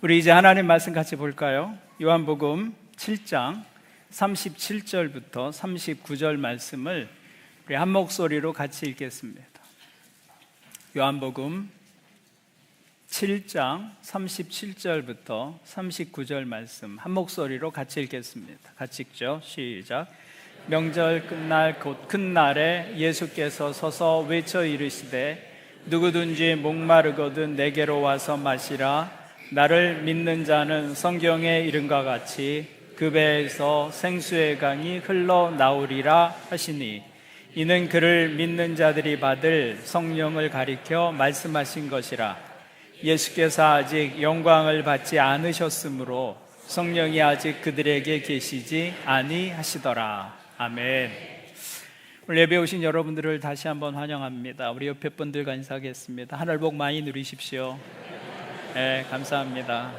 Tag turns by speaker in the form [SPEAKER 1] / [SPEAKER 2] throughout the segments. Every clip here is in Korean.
[SPEAKER 1] 우리 이제 하나님 말씀 같이 볼까요? 요한복음 7장 37절부터 39절 말씀을 우리 한 목소리로 같이 읽겠습니다. 요한복음 7장 37절부터 39절 말씀 한 목소리로 같이 읽겠습니다. 같이 읽죠. 시작. 명절 끝날 곧 큰 날에 예수께서 서서 외쳐 이르시되 누구든지 목마르거든 내게로 와서 마시라. 나를 믿는 자는 성경의 이름과 같이 그 배에서 생수의 강이 흘러나오리라 하시니 이는 그를 믿는 자들이 받을 성령을 가리켜 말씀하신 것이라. 예수께서 아직 영광을 받지 않으셨으므로 성령이 아직 그들에게 계시지 아니하시더라. 아멘. 오늘 예배 오신 여러분들을 다시 한번 환영합니다. 우리 옆에 분들과 인사하겠습니다. 하늘 복 많이 누리십시오. 네, 감사합니다.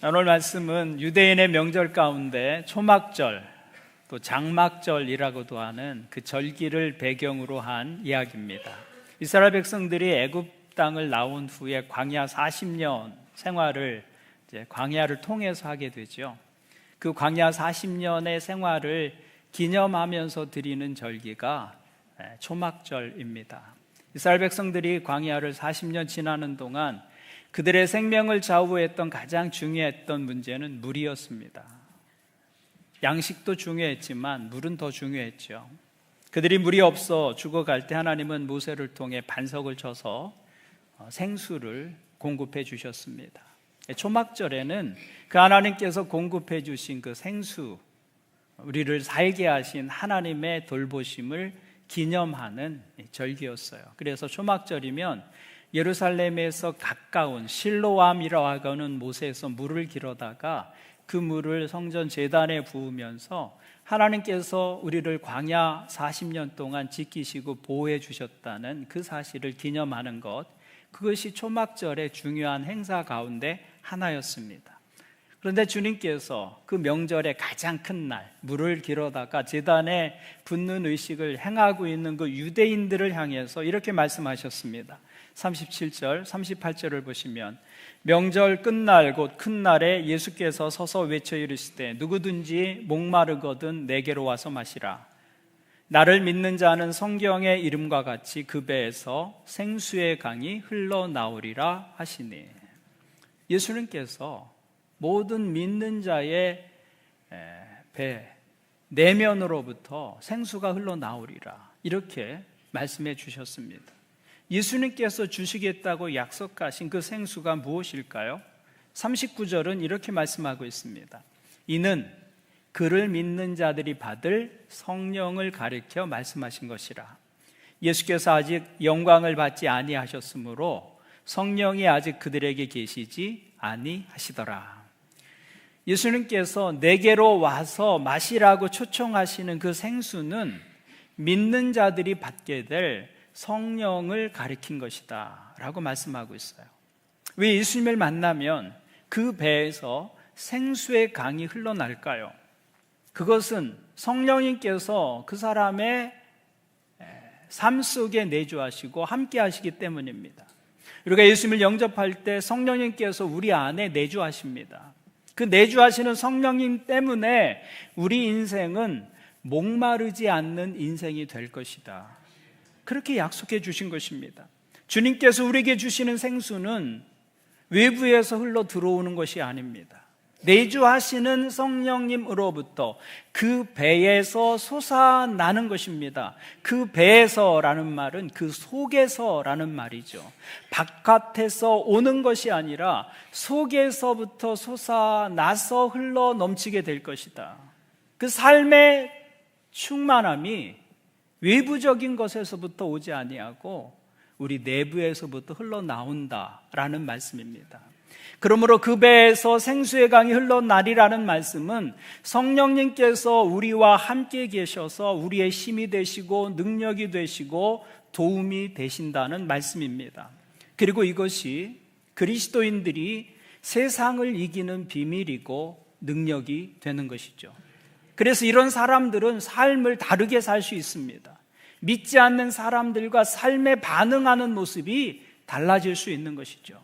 [SPEAKER 1] 오늘 말씀은 유대인의 명절 가운데 초막절, 또 장막절이라고도 하는 그 절기를 배경으로 한 이야기입니다. 이스라엘 백성들이 애굽 땅을 나온 후에 광야 40년 생활을 이제 광야를 통해서 하게 되죠. 그 광야 40년의 생활을 기념하면서 드리는 절기가 초막절입니다. 이스라엘 백성들이 광야를 40년 지나는 동안 그들의 생명을 좌우했던 가장 중요했던 문제는 물이었습니다. 양식도 중요했지만 물은 더 중요했죠. 그들이 물이 없어 죽어갈 때 하나님은 모세를 통해 반석을 쳐서 생수를 공급해 주셨습니다. 초막절에는 그 하나님께서 공급해 주신 그 생수, 우리를 살게 하신 하나님의 돌보심을 기념하는 절기였어요. 그래서 초막절이면 예루살렘에서 가까운 실로암이라고 하는 못에서 물을 길어다가 그 물을 성전 제단에 부으면서 하나님께서 우리를 광야 40년 동안 지키시고 보호해 주셨다는 그 사실을 기념하는 것, 그것이 초막절의 중요한 행사 가운데 하나였습니다. 그런데 주님께서 그 명절의 가장 큰 날, 물을 길어다가 제단에 붓는 의식을 행하고 있는 그 유대인들을 향해서 이렇게 말씀하셨습니다. 37절, 38절을 보시면 명절 끝날 곧 큰 날에 예수께서 서서 외쳐 이르시되 누구든지 목마르거든 내게로 와서 마시라. 나를 믿는 자는 성경의 이름과 같이 그 배에서 생수의 강이 흘러나오리라 하시니, 예수님께서 모든 믿는 자의 배 내면으로부터 생수가 흘러나오리라 이렇게 말씀해 주셨습니다. 예수님께서 주시겠다고 약속하신 그 생수가 무엇일까요? 39절은 이렇게 말씀하고 있습니다. 이는 그를 믿는 자들이 받을 성령을 가리켜 말씀하신 것이라. 예수께서 아직 영광을 받지 아니하셨으므로 성령이 아직 그들에게 계시지 아니하시더라. 예수님께서 내게로 와서 마시라고 초청하시는 그 생수는 믿는 자들이 받게 될 성령을 가리킨 것이다 라고 말씀하고 있어요. 왜 예수님을 만나면 그 배에서 생수의 강이 흘러날까요? 그것은 성령님께서 그 사람의 삶 속에 내주하시고 함께 하시기 때문입니다. 우리가 예수님을 영접할 때 성령님께서 우리 안에 내주하십니다. 그 내주하시는 성령님 때문에 우리 인생은 목마르지 않는 인생이 될 것이다, 그렇게 약속해 주신 것입니다. 주님께서 우리에게 주시는 생수는 외부에서 흘러 들어오는 것이 아닙니다. 내주하시는 성령님으로부터 그 배에서 솟아나는 것입니다. 그 배에서라는 말은 그 속에서라는 말이죠. 바깥에서 오는 것이 아니라 속에서부터 솟아나서 흘러 넘치게 될 것이다. 그 삶의 충만함이 외부적인 것에서부터 오지 아니하고 우리 내부에서부터 흘러나온다라는 말씀입니다. 그러므로 그 배에서 생수의 강이 흘러나리라는 말씀은 성령님께서 우리와 함께 계셔서 우리의 힘이 되시고 능력이 되시고 도움이 되신다는 말씀입니다. 그리고 이것이 그리스도인들이 세상을 이기는 비밀이고 능력이 되는 것이죠. 그래서 이런 사람들은 삶을 다르게 살 수 있습니다. 믿지 않는 사람들과 삶에 반응하는 모습이 달라질 수 있는 것이죠.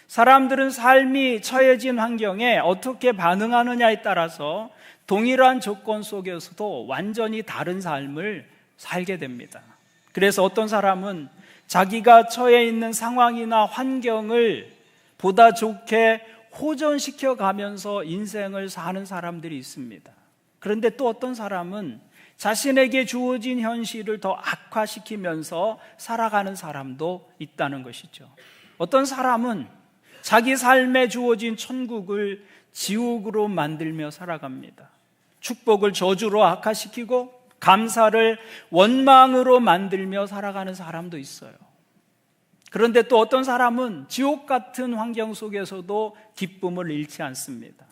[SPEAKER 1] 사람들은 삶이 처해진 환경에 어떻게 반응하느냐에 따라서 동일한 조건 속에서도 완전히 다른 삶을 살게 됩니다. 그래서 어떤 사람은 자기가 처해 있는 상황이나 환경을 보다 좋게 호전시켜 가면서 인생을 사는 사람들이 있습니다. 그런데 또 어떤 사람은 자신에게 주어진 현실을 더 악화시키면서 살아가는 사람도 있다는 것이죠. 어떤 사람은 자기 삶에 주어진 천국을 지옥으로 만들며 살아갑니다. 축복을 저주로 악화시키고 감사를 원망으로 만들며 살아가는 사람도 있어요. 그런데 또 어떤 사람은 지옥 같은 환경 속에서도 기쁨을 잃지 않습니다.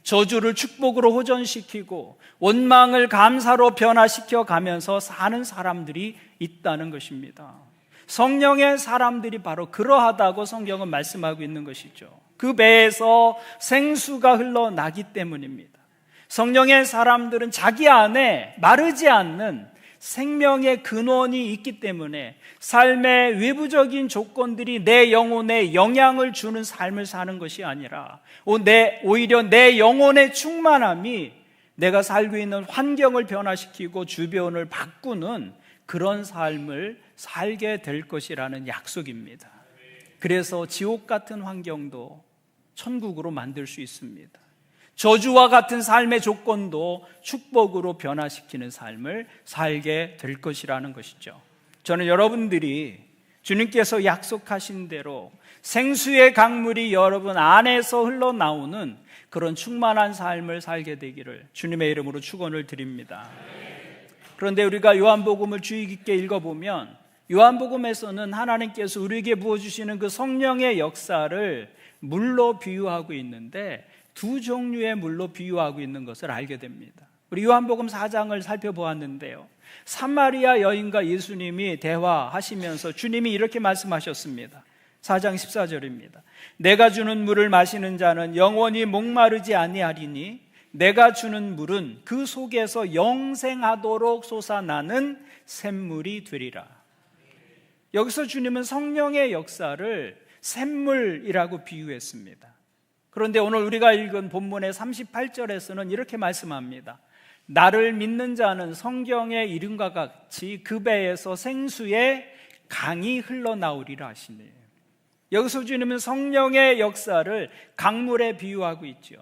[SPEAKER 1] 저주를 축복으로 호전시키고 원망을 감사로 변화시켜 가면서 사는 사람들이 있다는 것입니다. 성령의 사람들이 바로 그러하다고 성경은 말씀하고 있는 것이죠. 그 배에서 생수가 흘러나기 때문입니다. 성령의 사람들은 자기 안에 마르지 않는 생명의 근원이 있기 때문에 삶의 외부적인 조건들이 내 영혼에 영향을 주는 삶을 사는 것이 아니라 오히려 내 영혼의 충만함이 내가 살고 있는 환경을 변화시키고 주변을 바꾸는 그런 삶을 살게 될 것이라는 약속입니다. 그래서 지옥 같은 환경도 천국으로 만들 수 있습니다. 저주와 같은 삶의 조건도 축복으로 변화시키는 삶을 살게 될 것이라는 것이죠. 저는 여러분들이 주님께서 약속하신 대로 생수의 강물이 여러분 안에서 흘러나오는 그런 충만한 삶을 살게 되기를 주님의 이름으로 축원을 드립니다. 그런데 우리가 요한복음을 주의 깊게 읽어보면 요한복음에서는 하나님께서 우리에게 부어주시는 그 성령의 역사를 물로 비유하고 있는데 두 종류의 물로 비유하고 있는 것을 알게 됩니다. 우리 요한복음 4장을 살펴보았는데요, 사마리아 여인과 예수님이 대화하시면서 주님이 이렇게 말씀하셨습니다. 4장 14절입니다. 내가 주는 물을 마시는 자는 영원히 목마르지 아니하리니 내가 주는 물은 그 속에서 영생하도록 솟아나는 샘물이 되리라. 여기서 주님은 성령의 역사를 샘물이라고 비유했습니다. 그런데 오늘 우리가 읽은 본문의 38절에서는 이렇게 말씀합니다. 나를 믿는 자는 성경의 이름과 같이 그 배에서 생수의 강이 흘러나오리라 하시네요. 여기서 주님은 성령의 역사를 강물에 비유하고 있죠.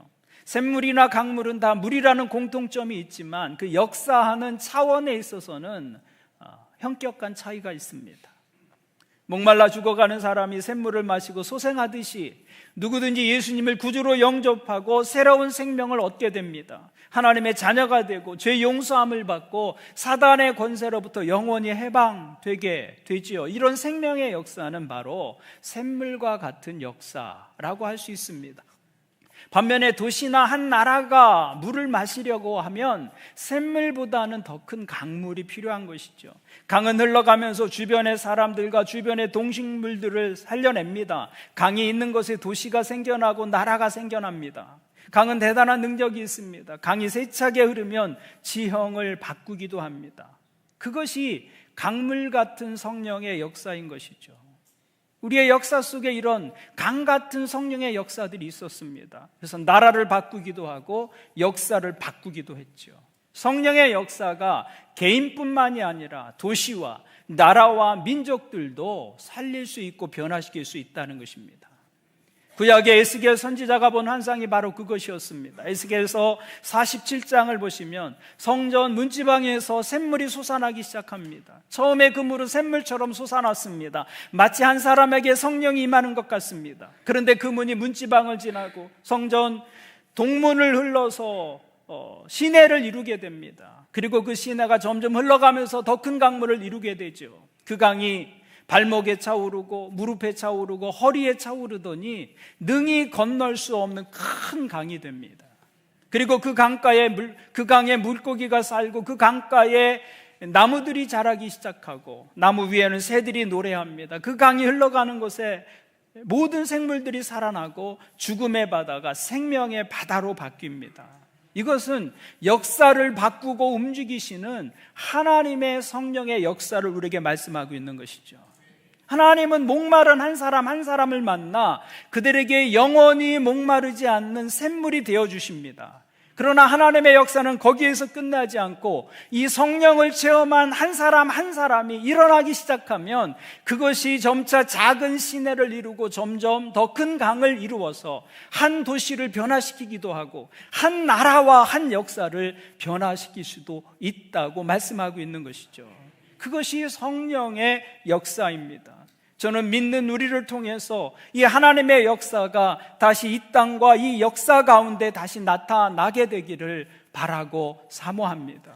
[SPEAKER 1] 샘물이나 강물은 다 물이라는 공통점이 있지만 그 역사하는 차원에 있어서는 현격한 차이가 있습니다. 목말라 죽어가는 사람이 샘물을 마시고 소생하듯이 누구든지 예수님을 구주로 영접하고 새로운 생명을 얻게 됩니다. 하나님의 자녀가 되고 죄 용서함을 받고 사단의 권세로부터 영원히 해방되게 되지요. 이런 생명의 역사는 바로 샘물과 같은 역사라고 할 수 있습니다. 반면에 도시나 한 나라가 물을 마시려고 하면 샘물보다는 더 큰 강물이 필요한 것이죠. 강은 흘러가면서 주변의 사람들과 주변의 동식물들을 살려냅니다. 강이 있는 곳에 도시가 생겨나고 나라가 생겨납니다. 강은 대단한 능력이 있습니다. 강이 세차게 흐르면 지형을 바꾸기도 합니다. 그것이 강물 같은 성령의 역사인 것이죠. 우리의 역사 속에 이런 강 같은 성령의 역사들이 있었습니다. 그래서 나라를 바꾸기도 하고 역사를 바꾸기도 했죠. 성령의 역사가 개인뿐만이 아니라 도시와 나라와 민족들도 살릴 수 있고 변화시킬 수 있다는 것입니다. 구약의 에스겔 선지자가 본 환상이 바로 그것이었습니다. 에스겔서 47장을 보시면 성전 문지방에서 샘물이 솟아나기 시작합니다. 처음에 그 물은 샘물처럼 솟아났습니다. 마치 한 사람에게 성령이 임하는 것 같습니다. 그런데 그 문이 문지방을 지나고 성전 동문을 흘러서 시내를 이루게 됩니다. 그리고 그 시내가 점점 흘러가면서 더 큰 강물을 이루게 되죠. 그 강이 발목에 차오르고 무릎에 차오르고 허리에 차오르더니 능히 건널 수 없는 큰 강이 됩니다. 그리고 그 강에 물고기가 살고 그 강가에 나무들이 자라기 시작하고 나무 위에는 새들이 노래합니다. 그 강이 흘러가는 곳에 모든 생물들이 살아나고 죽음의 바다가 생명의 바다로 바뀝니다. 이것은 역사를 바꾸고 움직이시는 하나님의 성령의 역사를 우리에게 말씀하고 있는 것이죠. 하나님은 목마른 한 사람 한 사람을 만나 그들에게 영원히 목마르지 않는 샘물이 되어주십니다. 그러나 하나님의 역사는 거기에서 끝나지 않고 이 성령을 체험한 한 사람 한 사람이 일어나기 시작하면 그것이 점차 작은 시내를 이루고 점점 더 큰 강을 이루어서 한 도시를 변화시키기도 하고 한 나라와 한 역사를 변화시킬 수도 있다고 말씀하고 있는 것이죠. 그것이 성령의 역사입니다. 저는 믿는 우리를 통해서 이 하나님의 역사가 다시 이 땅과 이 역사 가운데 다시 나타나게 되기를 바라고 사모합니다.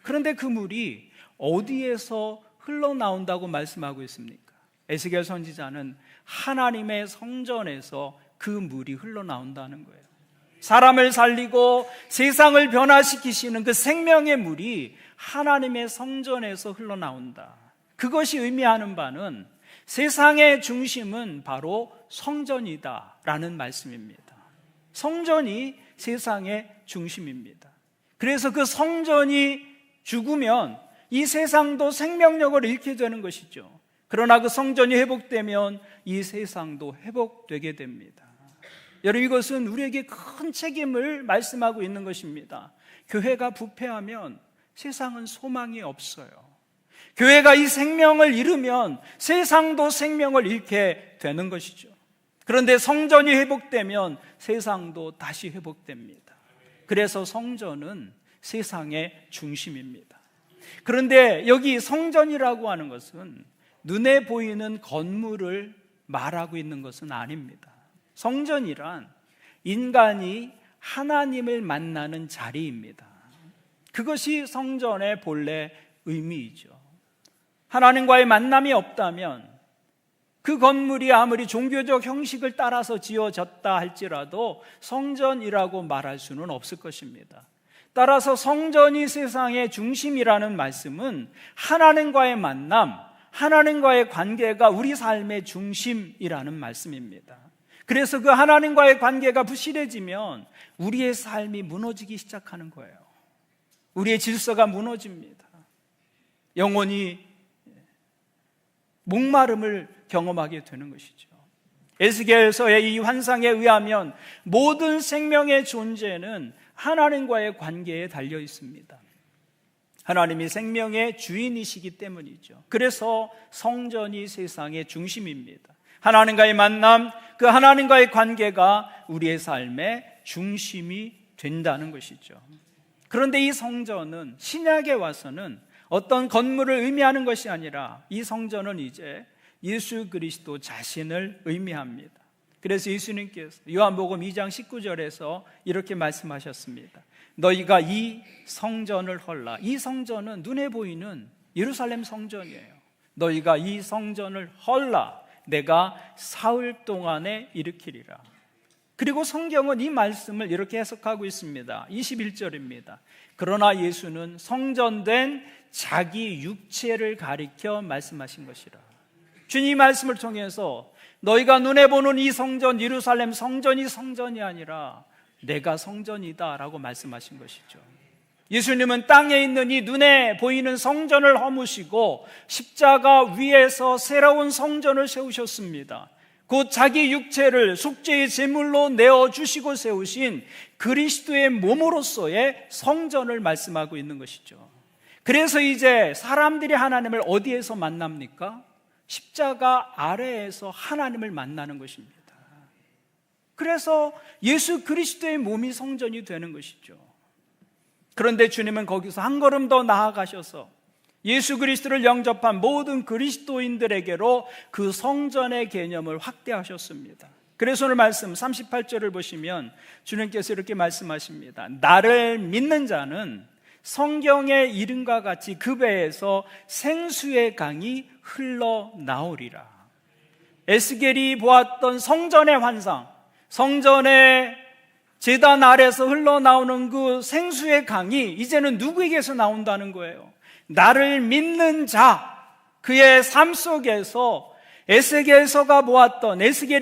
[SPEAKER 1] 그런데 그 물이 어디에서 흘러나온다고 말씀하고 있습니까? 에스겔 선지자는 하나님의 성전에서 그 물이 흘러나온다는 거예요. 사람을 살리고 세상을 변화시키시는 그 생명의 물이 하나님의 성전에서 흘러나온다. 그것이 의미하는 바는 세상의 중심은 바로 성전이다라는 말씀입니다. 성전이 세상의 중심입니다. 그래서 그 성전이 죽으면 이 세상도 생명력을 잃게 되는 것이죠. 그러나 그 성전이 회복되면 이 세상도 회복되게 됩니다. 여러분, 이것은 우리에게 큰 책임을 말씀하고 있는 것입니다. 교회가 부패하면 세상은 소망이 없어요. 교회가 이 생명을 잃으면 세상도 생명을 잃게 되는 것이죠. 그런데 성전이 회복되면 세상도 다시 회복됩니다. 그래서 성전은 세상의 중심입니다. 그런데 여기 성전이라고 하는 것은 눈에 보이는 건물을 말하고 있는 것은 아닙니다. 성전이란 인간이 하나님을 만나는 자리입니다. 그것이 성전의 본래 의미이죠. 하나님과의 만남이 없다면 그 건물이 아무리 종교적 형식을 따라서 지어졌다 할지라도 성전이라고 말할 수는 없을 것입니다. 따라서 성전이 세상의 중심이라는 말씀은 하나님과의 만남, 하나님과의 관계가 우리 삶의 중심이라는 말씀입니다. 그래서 그 하나님과의 관계가 부실해지면 우리의 삶이 무너지기 시작하는 거예요. 우리의 질서가 무너집니다. 영혼이 목마름을 경험하게 되는 것이죠. 에스겔서의 이 환상에 의하면 모든 생명의 존재는 하나님과의 관계에 달려 있습니다. 하나님이 생명의 주인이시기 때문이죠. 그래서 성전이 세상의 중심입니다. 하나님과의 만남, 그 하나님과의 관계가 우리의 삶의 중심이 된다는 것이죠. 그런데 이 성전은 신약에 와서는 어떤 건물을 의미하는 것이 아니라 이 성전은 이제 예수 그리스도 자신을 의미합니다. 그래서 예수님께서 요한복음 2장 19절에서 이렇게 말씀하셨습니다. 너희가 이 성전을 헐라. 이 성전은 눈에 보이는 예루살렘 성전이에요. 너희가 이 성전을 헐라. 내가 사흘 동안에 일으키리라. 그리고 성경은 이 말씀을 이렇게 해석하고 있습니다. 21절입니다. 그러나 예수는 성전된 자기 육체를 가리켜 말씀하신 것이라. 주님 말씀을 통해서 너희가 눈에 보는 이 성전, 예루살렘 성전이 성전이 아니라 내가 성전이다 라고 말씀하신 것이죠. 예수님은 땅에 있는 이 눈에 보이는 성전을 허무시고 십자가 위에서 새로운 성전을 세우셨습니다. 곧 자기 육체를 속죄의 제물로 내어주시고 세우신 그리스도의 몸으로서의 성전을 말씀하고 있는 것이죠. 그래서 이제 사람들이 하나님을 어디에서 만납니까? 십자가 아래에서 하나님을 만나는 것입니다. 그래서 예수 그리스도의 몸이 성전이 되는 것이죠. 그런데 주님은 거기서 한 걸음 더 나아가셔서 예수 그리스도를 영접한 모든 그리스도인들에게로 그 성전의 개념을 확대하셨습니다. 그래서 오늘 말씀 38절을 보시면 주님께서 이렇게 말씀하십니다. 나를 믿는 자는 성경의 이름과 같이 그 배에서 생수의 강이 흘러나오리라. 에스겔이 보았던 성전의 환상, 성전의 제단 아래에서 흘러나오는 그 생수의 강이 이제는 누구에게서 나온다는 거예요? 나를 믿는 자, 그의 삶 속에서 에스겔이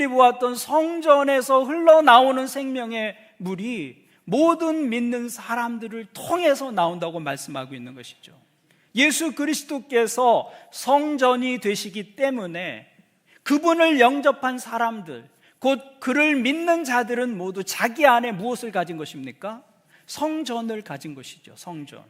[SPEAKER 1] 보았던 성전에서 흘러나오는 생명의 물이 모든 믿는 사람들을 통해서 나온다고 말씀하고 있는 것이죠. 예수 그리스도께서 성전이 되시기 때문에 그분을 영접한 사람들, 곧 그를 믿는 자들은 모두 자기 안에 무엇을 가진 것입니까? 성전을 가진 것이죠. 성전.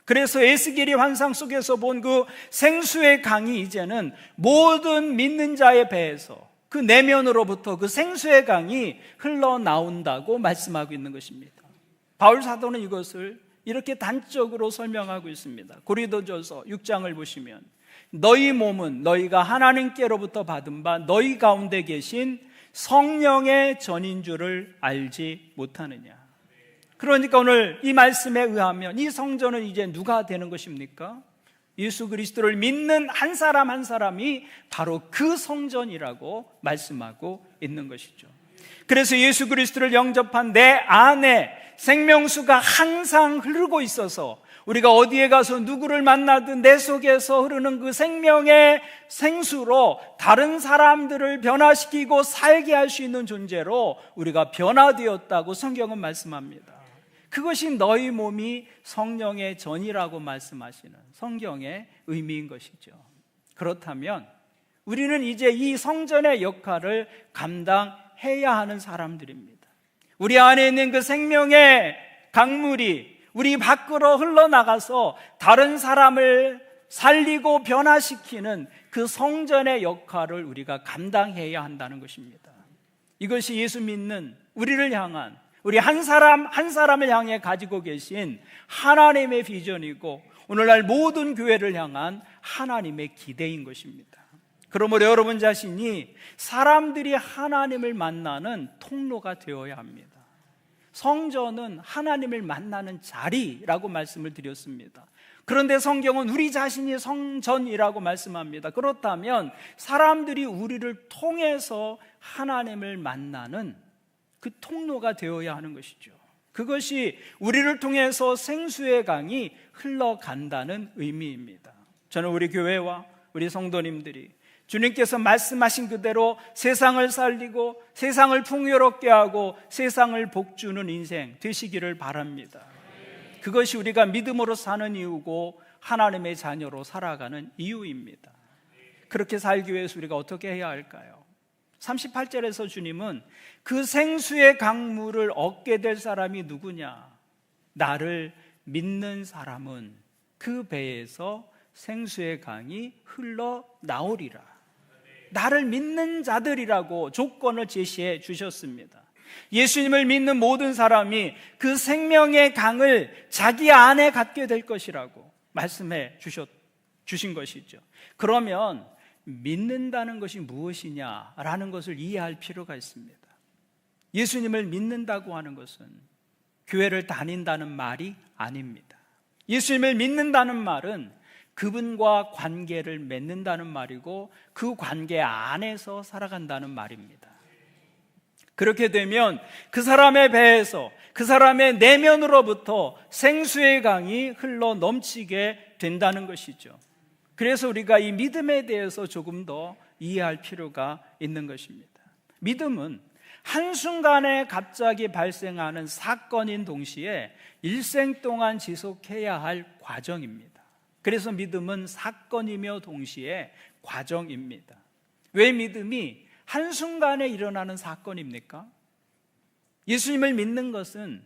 [SPEAKER 1] 그래서 에스겔이 환상 속에서 본 그 생수의 강이 이제는 모든 믿는 자의 배에서 그 내면으로부터 그 생수의 강이 흘러나온다고 말씀하고 있는 것입니다. 바울 사도는 이것을 이렇게 단적으로 설명하고 있습니다. 고린도전서 6장을 보시면 너희 몸은 너희가 하나님께로부터 받은 바 너희 가운데 계신 성령의 전인 줄을 알지 못하느냐. 그러니까 오늘 이 말씀에 의하면 이 성전은 이제 누가 되는 것입니까? 예수 그리스도를 믿는 한 사람 한 사람이 바로 그 성전이라고 말씀하고 있는 것이죠. 그래서 예수 그리스도를 영접한 내 안에 생명수가 항상 흐르고 있어서 우리가 어디에 가서 누구를 만나든 내 속에서 흐르는 그 생명의 생수로 다른 사람들을 변화시키고 살게 할 수 있는 존재로 우리가 변화되었다고 성경은 말씀합니다. 그것이 너희 몸이 성령의 전이라고 말씀하시는 성경의 의미인 것이죠. 그렇다면 우리는 이제 이 성전의 역할을 감당해야 하는 사람들입니다. 우리 안에 있는 그 생명의 강물이 우리 밖으로 흘러나가서 다른 사람을 살리고 변화시키는 그 성전의 역할을 우리가 감당해야 한다는 것입니다. 이것이 예수 믿는 우리를 향한, 우리 한 사람 한 사람을 향해 가지고 계신 하나님의 비전이고 오늘날 모든 교회를 향한 하나님의 기대인 것입니다. 그러므로 여러분 자신이 사람들이 하나님을 만나는 통로가 되어야 합니다. 성전은 하나님을 만나는 자리라고 말씀을 드렸습니다. 그런데 성경은 우리 자신이 성전이라고 말씀합니다. 그렇다면 사람들이 우리를 통해서 하나님을 만나는 그 통로가 되어야 하는 것이죠. 그것이 우리를 통해서 생수의 강이 흘러간다는 의미입니다. 저는 우리 교회와 우리 성도님들이 주님께서 말씀하신 그대로 세상을 살리고 세상을 풍요롭게 하고 세상을 복주는 인생 되시기를 바랍니다. 그것이 우리가 믿음으로 사는 이유고 하나님의 자녀로 살아가는 이유입니다. 그렇게 살기 위해서 우리가 어떻게 해야 할까요? 38절에서 주님은 그 생수의 강물을 얻게 될 사람이 누구냐? 나를 믿는 사람은 그 배에서 생수의 강이 흘러나오리라. 나를 믿는 자들이라고 조건을 제시해 주셨습니다. 예수님을 믿는 모든 사람이 그 생명의 강을 자기 안에 갖게 될 것이라고 말씀해 주신 것이죠. 그러면 믿는다는 것이 무엇이냐라는 것을 이해할 필요가 있습니다. 예수님을 믿는다고 하는 것은 교회를 다닌다는 말이 아닙니다. 예수님을 믿는다는 말은 그분과 관계를 맺는다는 말이고 그 관계 안에서 살아간다는 말입니다. 그렇게 되면 그 사람의 배에서 그 사람의 내면으로부터 생수의 강이 흘러 넘치게 된다는 것이죠. 그래서 우리가 이 믿음에 대해서 조금 더 이해할 필요가 있는 것입니다. 믿음은 한순간에 갑자기 발생하는 사건인 동시에 일생 동안 지속해야 할 과정입니다. 그래서 믿음은 사건이며 동시에 과정입니다. 왜 믿음이 한순간에 일어나는 사건입니까? 예수님을 믿는 것은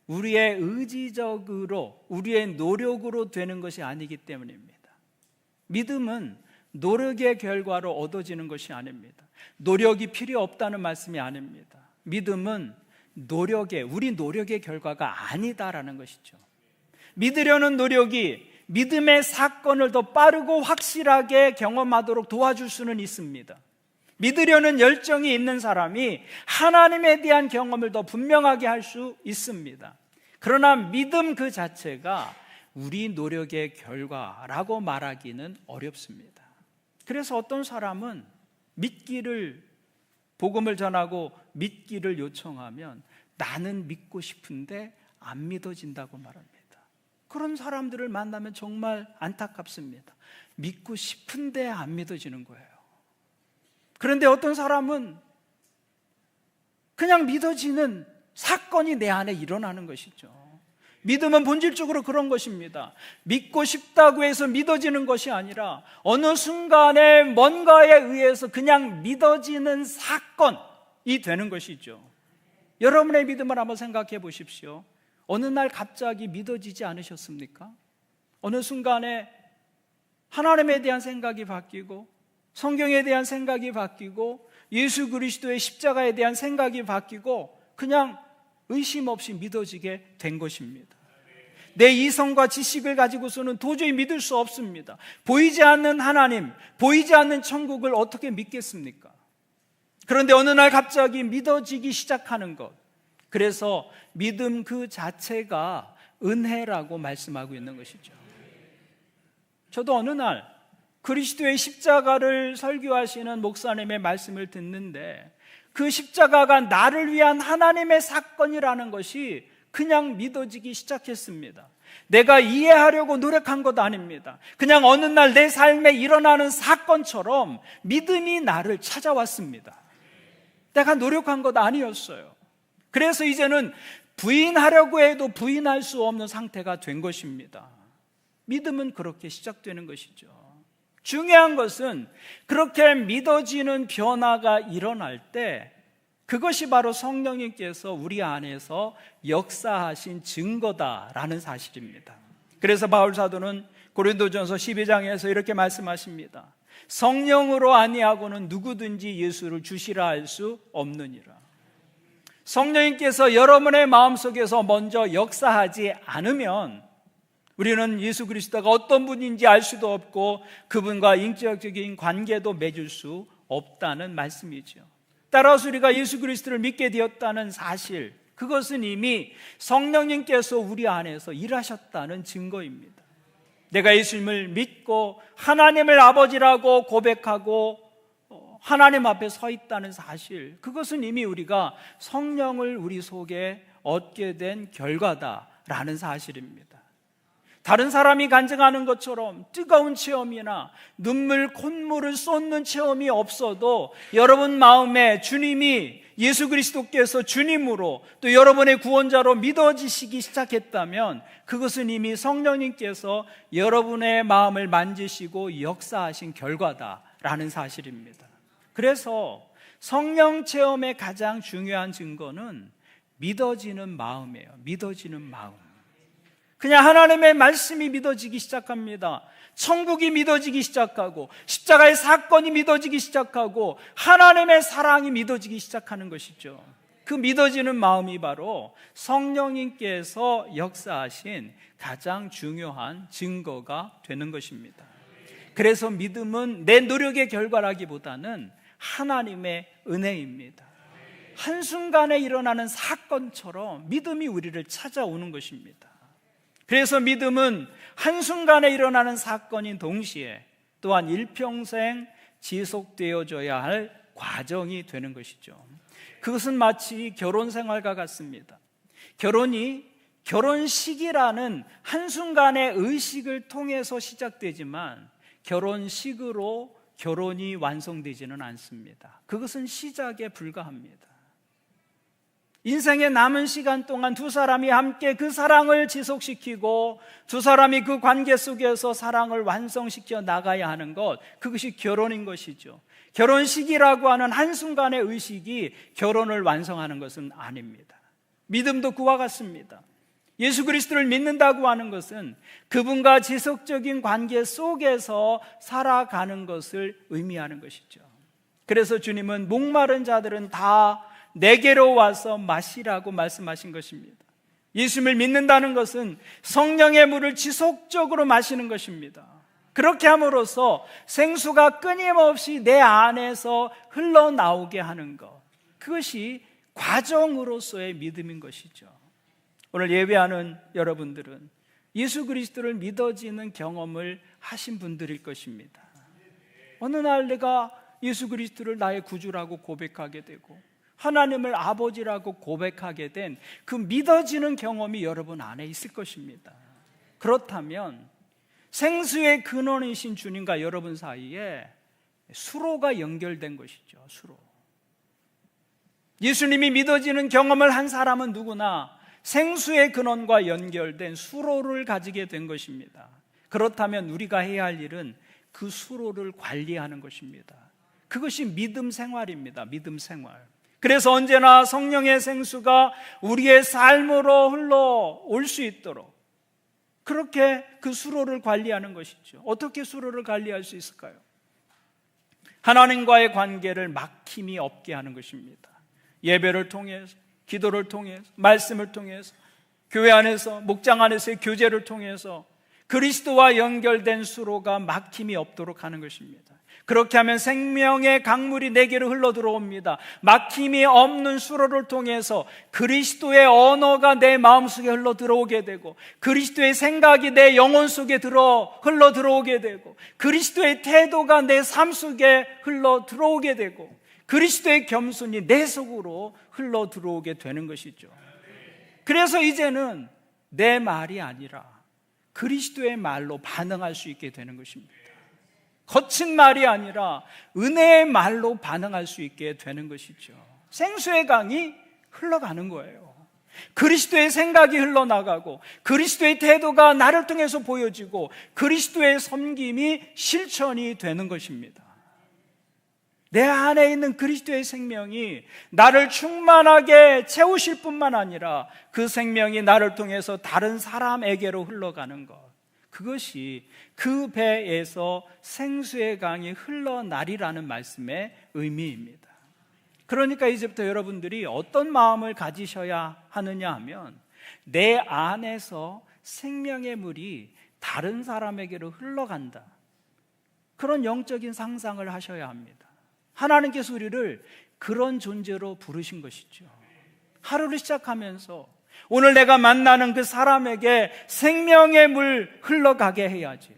[SPEAKER 1] 우리의 의지적으로, 우리의 노력으로 되는 것이 아니기 때문입니다. 믿음은 노력의 결과로 얻어지는 것이 아닙니다. 노력이 필요 없다는 말씀이 아닙니다. 믿음은 우리 노력의 결과가 아니다라는 것이죠. 믿으려는 노력이 믿음의 사건을 더 빠르고 확실하게 경험하도록 도와줄 수는 있습니다. 믿으려는 열정이 있는 사람이 하나님에 대한 경험을 더 분명하게 할 수 있습니다. 그러나 믿음 그 자체가 우리 노력의 결과라고 말하기는 어렵습니다. 그래서 어떤 사람은 복음을 전하고 믿기를 요청하면 나는 믿고 싶은데 안 믿어진다고 말합니다. 그런 사람들을 만나면 정말 안타깝습니다. 믿고 싶은데 안 믿어지는 거예요. 그런데 어떤 사람은 그냥 믿어지는 사건이 내 안에 일어나는 것이죠. 믿음은 본질적으로 그런 것입니다. 믿고 싶다고 해서 믿어지는 것이 아니라 어느 순간에 뭔가에 의해서 그냥 믿어지는 사건이 되는 것이죠. 여러분의 믿음을 한번 생각해 보십시오. 어느 날 갑자기 믿어지지 않으셨습니까? 어느 순간에 하나님에 대한 생각이 바뀌고 성경에 대한 생각이 바뀌고 예수 그리스도의 십자가에 대한 생각이 바뀌고 그냥 의심 없이 믿어지게 된 것입니다. 내 이성과 지식을 가지고서는 도저히 믿을 수 없습니다. 보이지 않는 하나님, 보이지 않는 천국을 어떻게 믿겠습니까? 그런데 어느 날 갑자기 믿어지기 시작하는 것, 그래서 믿음 그 자체가 은혜라고 말씀하고 있는 것이죠. 저도 어느 날 그리스도의 십자가를 설교하시는 목사님의 말씀을 듣는데 그 십자가가 나를 위한 하나님의 사건이라는 것이 그냥 믿어지기 시작했습니다. 내가 이해하려고 노력한 것 아닙니다. 그냥 어느 날 내 삶에 일어나는 사건처럼 믿음이 나를 찾아왔습니다. 내가 노력한 것 아니었어요. 그래서 이제는 부인하려고 해도 부인할 수 없는 상태가 된 것입니다. 믿음은 그렇게 시작되는 것이죠. 중요한 것은 그렇게 믿어지는 변화가 일어날 때 그것이 바로 성령님께서 우리 안에서 역사하신 증거다라는 사실입니다. 그래서 바울 사도는 고린도전서 12장에서 이렇게 말씀하십니다. 성령으로 아니하고는 누구든지 예수를 주시라 할 수 없느니라. 성령님께서 여러분의 마음속에서 먼저 역사하지 않으면 우리는 예수 그리스도가 어떤 분인지 알 수도 없고 그분과 인격적인 관계도 맺을 수 없다는 말씀이죠. 따라서 우리가 예수 그리스도를 믿게 되었다는 사실, 그것은 이미 성령님께서 우리 안에서 일하셨다는 증거입니다. 내가 예수님을 믿고 하나님을 아버지라고 고백하고 하나님 앞에 서 있다는 사실, 그것은 이미 우리가 성령을 우리 속에 얻게 된 결과다라는 사실입니다. 다른 사람이 간증하는 것처럼 뜨거운 체험이나 눈물, 콧물을 쏟는 체험이 없어도 여러분 마음에 주님이 예수 그리스도께서 주님으로 또 여러분의 구원자로 믿어지시기 시작했다면 그것은 이미 성령님께서 여러분의 마음을 만지시고 역사하신 결과다라는 사실입니다. 그래서 성령 체험의 가장 중요한 증거는 믿어지는 마음이에요. 믿어지는 마음. 그냥 하나님의 말씀이 믿어지기 시작합니다. 천국이 믿어지기 시작하고 십자가의 사건이 믿어지기 시작하고 하나님의 사랑이 믿어지기 시작하는 것이죠. 그 믿어지는 마음이 바로 성령님께서 역사하신 가장 중요한 증거가 되는 것입니다. 그래서 믿음은 내 노력의 결과라기보다는 하나님의 은혜입니다. 한순간에 일어나는 사건처럼 믿음이 우리를 찾아오는 것입니다. 그래서 믿음은 한순간에 일어나는 사건인 동시에 또한 일평생 지속되어져야 할 과정이 되는 것이죠. 그것은 마치 결혼 생활과 같습니다. 결혼식이라는 한순간의 의식을 통해서 시작되지만 결혼식으로 결혼이 완성되지는 않습니다. 그것은 시작에 불과합니다. 인생의 남은 시간 동안 두 사람이 함께 그 사랑을 지속시키고 두 사람이 그 관계 속에서 사랑을 완성시켜 나가야 하는 것, 그것이 결혼인 것이죠. 결혼식이라고 하는 한순간의 의식이 결혼을 완성하는 것은 아닙니다. 믿음도 그와 같습니다. 예수 그리스도를 믿는다고 하는 것은 그분과 지속적인 관계 속에서 살아가는 것을 의미하는 것이죠. 그래서 주님은 목마른 자들은 다 내게로 와서 마시라고 말씀하신 것입니다. 예수님을 믿는다는 것은 성령의 물을 지속적으로 마시는 것입니다. 그렇게 함으로써 생수가 끊임없이 내 안에서 흘러나오게 하는 것, 그것이 과정으로서의 믿음인 것이죠. 오늘 예배하는 여러분들은 예수 그리스도를 믿어지는 경험을 하신 분들일 것입니다. 어느 날 내가 예수 그리스도를 나의 구주라고 고백하게 되고 하나님을 아버지라고 고백하게 된 그 믿어지는 경험이 여러분 안에 있을 것입니다. 그렇다면 생수의 근원이신 주님과 여러분 사이에 수로가 연결된 것이죠. 수로. 예수님이 믿어지는 경험을 한 사람은 누구나 생수의 근원과 연결된 수로를 가지게 된 것입니다. 그렇다면 우리가 해야 할 일은 그 수로를 관리하는 것입니다. 그것이 믿음 생활입니다. 믿음 생활. 그래서 언제나 성령의 생수가 우리의 삶으로 흘러올 수 있도록 그렇게 그 수로를 관리하는 것이죠. 어떻게 수로를 관리할 수 있을까요? 하나님과의 관계를 막힘이 없게 하는 것입니다. 예배를 통해서, 기도를 통해서, 말씀을 통해서, 교회 안에서, 목장 안에서의 교제를 통해서 그리스도와 연결된 수로가 막힘이 없도록 하는 것입니다. 그렇게 하면 생명의 강물이 내게로 흘러 들어옵니다. 막힘이 없는 수로를 통해서 그리스도의 언어가 내 마음속에 흘러 들어오게 되고, 그리스도의 생각이 내 영혼 속에 흘러 들어오게 되고, 그리스도의 태도가 내 삶 속에 흘러 들어오게 되고, 그리스도의 겸손이 내 속으로 흘러 들어오게 되는 것이죠. 그래서 이제는 내 말이 아니라 그리스도의 말로 반응할 수 있게 되는 것입니다. 거친 말이 아니라 은혜의 말로 반응할 수 있게 되는 것이죠. 생수의 강이 흘러가는 거예요. 그리스도의 생각이 흘러나가고, 그리스도의 태도가 나를 통해서 보여지고, 그리스도의 섬김이 실천이 되는 것입니다. 내 안에 있는 그리스도의 생명이 나를 충만하게 채우실 뿐만 아니라 그 생명이 나를 통해서 다른 사람에게로 흘러가는 것, 그것이 그 배에서 생수의 강이 흘러나리라는 말씀의 의미입니다. 그러니까 이제부터 여러분들이 어떤 마음을 가지셔야 하느냐 하면, 내 안에서 생명의 물이 다른 사람에게로 흘러간다, 그런 영적인 상상을 하셔야 합니다. 하나님께서 우리를 그런 존재로 부르신 것이죠. 하루를 시작하면서 오늘 내가 만나는 그 사람에게 생명의 물 흘러가게 해야지,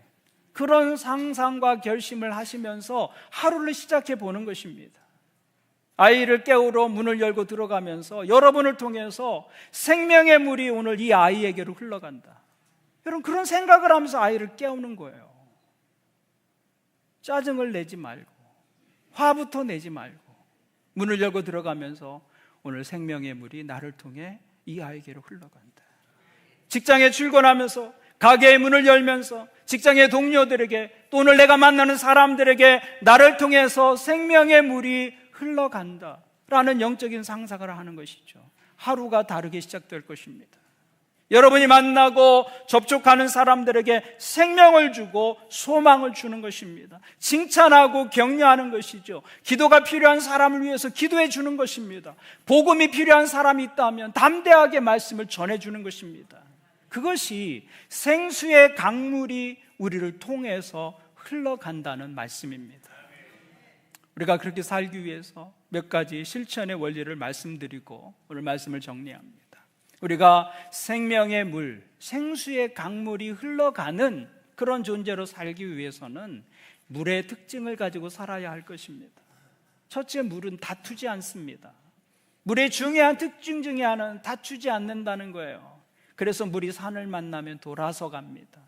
[SPEAKER 1] 그런 상상과 결심을 하시면서 하루를 시작해 보는 것입니다. 아이를 깨우러 문을 열고 들어가면서 여러분을 통해서 생명의 물이 오늘 이 아이에게로 흘러간다, 여러분 그런 생각을 하면서 아이를 깨우는 거예요. 짜증을 내지 말고, 화부터 내지 말고, 문을 열고 들어가면서 오늘 생명의 물이 나를 통해 이 아이에게로 흘러간다. 직장에 출근하면서, 가게의 문을 열면서 직장의 동료들에게, 또 오늘 내가 만나는 사람들에게 나를 통해서 생명의 물이 흘러간다 라는 영적인 상상을 하는 것이죠. 하루가 다르게 시작될 것입니다. 여러분이 만나고 접촉하는 사람들에게 생명을 주고 소망을 주는 것입니다. 칭찬하고 격려하는 것이죠. 기도가 필요한 사람을 위해서 기도해 주는 것입니다. 복음이 필요한 사람이 있다면 담대하게 말씀을 전해주는 것입니다. 그것이 생수의 강물이 우리를 통해서 흘러간다는 말씀입니다. 우리가 그렇게 살기 위해서 몇 가지 실천의 원리를 말씀드리고 오늘 말씀을 정리합니다. 우리가 생명의 물, 생수의 강물이 흘러가는 그런 존재로 살기 위해서는 물의 특징을 가지고 살아야 할 것입니다. 첫째, 물은 다투지 않습니다. 물의 중요한 특징 중에 하나는 다투지 않는다는 거예요. 그래서 물이 산을 만나면 돌아서 갑니다.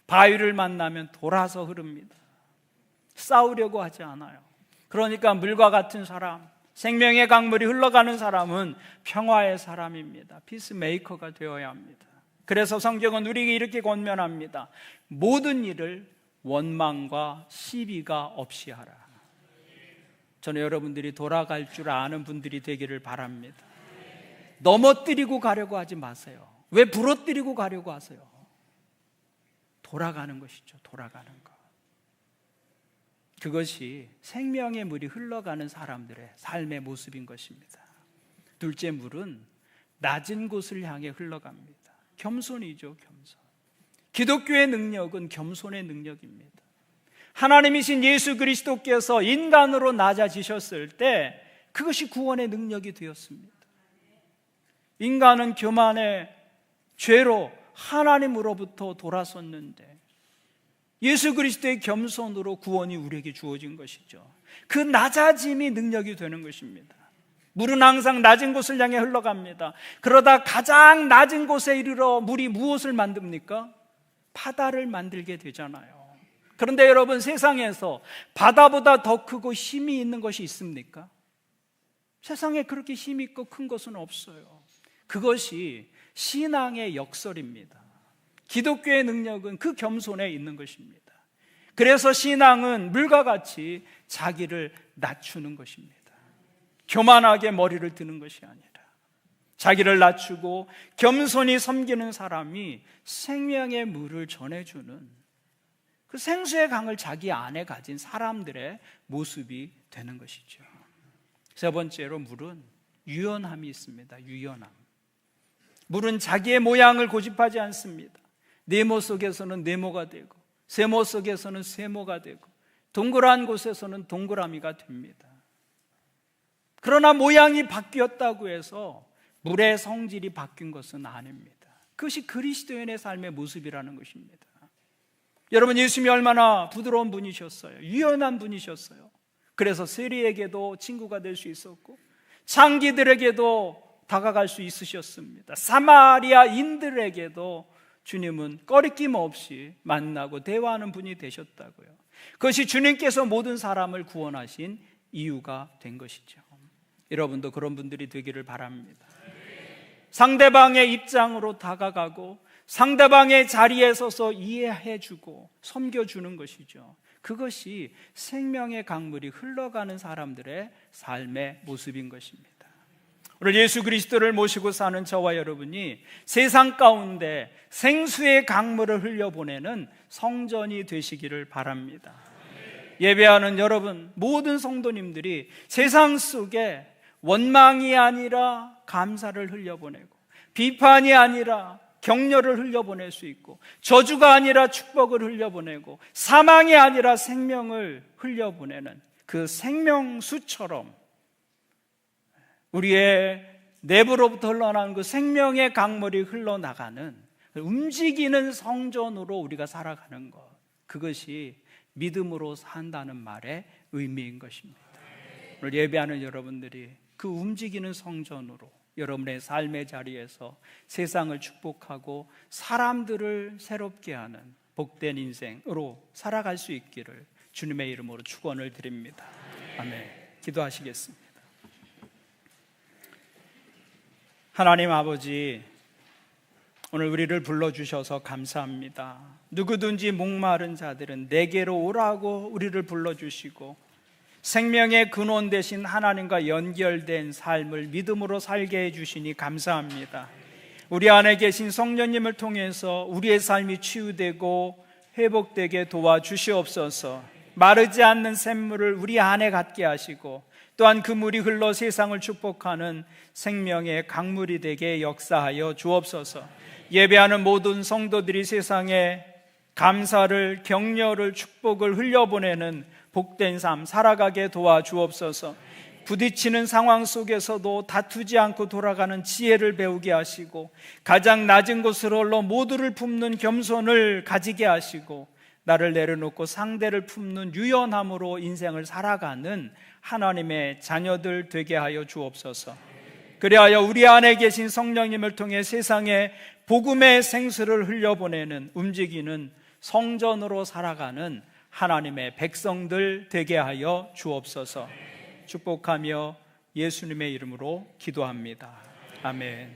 [SPEAKER 1] 바위를 만나면 돌아서 흐릅니다. 싸우려고 하지 않아요. 그러니까 물과 같은 사람, 생명의 강물이 흘러가는 사람은 평화의 사람입니다. 피스메이커가 되어야 합니다. 그래서 성경은 우리에게 이렇게 권면합니다. 모든 일을 원망과 시비가 없이 하라. 저는 여러분들이 돌아갈 줄 아는 분들이 되기를 바랍니다. 넘어뜨리고 가려고 하지 마세요. 왜 부러뜨리고 가려고 하세요? 돌아가는 것이죠. 돌아가는 것. 그것이 생명의 물이 흘러가는 사람들의 삶의 모습인 것입니다. 둘째, 물은 낮은 곳을 향해 흘러갑니다. 겸손이죠, 겸손. 기독교의 능력은 겸손의 능력입니다. 하나님이신 예수 그리스도께서 인간으로 낮아지셨을 때 그것이 구원의 능력이 되었습니다. 인간은 교만의 죄로 하나님으로부터 돌아섰는데 예수 그리스도의 겸손으로 구원이 우리에게 주어진 것이죠. 그 낮아짐이 능력이 되는 것입니다. 물은 항상 낮은 곳을 향해 흘러갑니다. 그러다 가장 낮은 곳에 이르러 물이 무엇을 만듭니까? 바다를 만들게 되잖아요. 그런데 여러분, 세상에서 바다보다 더 크고 힘이 있는 것이 있습니까? 세상에 그렇게 힘이 있고 큰 것은 없어요. 그것이 신앙의 역설입니다. 기독교의 능력은 그 겸손에 있는 것입니다. 그래서 신앙은 물과 같이 자기를 낮추는 것입니다. 교만하게 머리를 드는 것이 아니라 자기를 낮추고 겸손히 섬기는 사람이 생명의 물을 전해주는 그 생수의 강을 자기 안에 가진 사람들의 모습이 되는 것이죠. 세 번째로 물은 유연함이 있습니다. 유연함. 물은 자기의 모양을 고집하지 않습니다. 네모 속에서는 네모가 되고 세모 속에서는 세모가 되고 동그란 곳에서는 동그라미가 됩니다. 그러나 모양이 바뀌었다고 해서 물의 성질이 바뀐 것은 아닙니다. 그것이 그리스도인의 삶의 모습이라는 것입니다. 여러분, 예수님이 얼마나 부드러운 분이셨어요. 유연한 분이셨어요. 그래서 세리에게도 친구가 될 수 있었고 창기들에게도 다가갈 수 있으셨습니다. 사마리아인들에게도 주님은 꺼리낌 없이 만나고 대화하는 분이 되셨다고요. 그것이 주님께서 모든 사람을 구원하신 이유가 된 것이죠. 여러분도 그런 분들이 되기를 바랍니다. 상대방의 입장으로 다가가고 상대방의 자리에 서서 이해해주고 섬겨주는 것이죠. 그것이 생명의 강물이 흘러가는 사람들의 삶의 모습인 것입니다. 오늘 예수 그리스도를 모시고 사는 저와 여러분이 세상 가운데 생수의 강물을 흘려보내는 성전이 되시기를 바랍니다. 예배하는 여러분, 모든 성도님들이 세상 속에 원망이 아니라 감사를 흘려보내고 비판이 아니라 격려를 흘려보낼 수 있고 저주가 아니라 축복을 흘려보내고 사망이 아니라 생명을 흘려보내는 그 생명수처럼 우리의 내부로부터 흘러나오는 그 생명의 강물이 흘러나가는 움직이는 성전으로 우리가 살아가는 것, 그것이 믿음으로 산다는 말의 의미인 것입니다. 오늘 예배하는 여러분들이 그 움직이는 성전으로 여러분의 삶의 자리에서 세상을 축복하고 사람들을 새롭게 하는 복된 인생으로 살아갈 수 있기를 주님의 이름으로 축원을 드립니다. 아멘. 기도하시겠습니다. 하나님 아버지, 오늘 우리를 불러주셔서 감사합니다. 누구든지 목마른 자들은 내게로 오라고 우리를 불러주시고 생명의 근원 되신 하나님과 연결된 삶을 믿음으로 살게 해주시니 감사합니다. 우리 안에 계신 성령님을 통해서 우리의 삶이 치유되고 회복되게 도와주시옵소서. 마르지 않는 샘물을 우리 안에 갖게 하시고 또한 그 물이 흘러 세상을 축복하는 생명의 강물이 되게 역사하여 주옵소서. 예배하는 모든 성도들이 세상에 감사를, 격려를, 축복을 흘려보내는 복된 삶 살아가게 도와주옵소서. 부딪히는 상황 속에서도 다투지 않고 돌아가는 지혜를 배우게 하시고 가장 낮은 곳으로 올라 모두를 품는 겸손을 가지게 하시고 나를 내려놓고 상대를 품는 유연함으로 인생을 살아가는 하나님의 자녀들 되게 하여 주옵소서. 그리하여 우리 안에 계신 성령님을 통해 세상에 복음의 생수를 흘려보내는 움직이는 성전으로 살아가는 하나님의 백성들 되게 하여 주옵소서. 축복하며 예수님의 이름으로 기도합니다. 아멘.